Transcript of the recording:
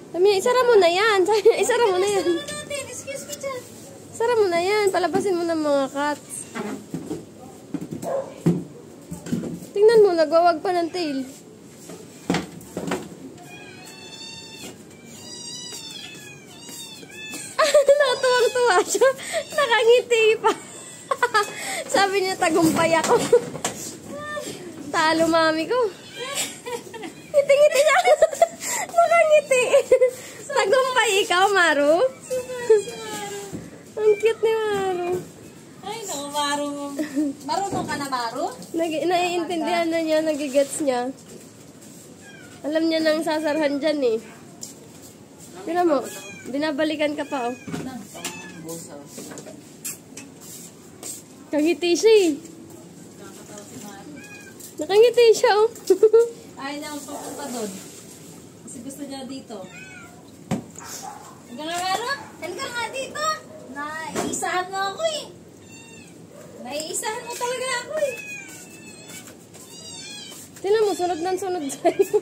Sabi niya, isara mo na yan. Sabi niya, isara mo na yan. Excuse me, Chan. Isara mo na yan. Palabasin mo ng mga cats. Tingnan mo, nagwawag pa ng tail. Natuwang-tuwa siya. Nakangiti pa. Sabi niya, tagumpay ako. Talo mami ko. Ngiti-ngiti niya. Nakangiti. Tagumpay ikaw, Maru. Ang cute ni Maru. Ay, no, Maru. Marunong ka na, Maru? Naiintindihan na niya, nagigets niya. Alam niya nang sasarhan dyan eh. Tira mo, binabalikan ka pa oh. Nakangiti siya eh. Nakangiti siya oh. Ayaw niya magpapunta doon. Kasi gusto niya dito. Hanggang nga, Maru? Halika nga dito. Naiisahan mo ako eh. Naiisahan mo talaga ako eh. Tingnan mo, sunod ng sunod sa'yo.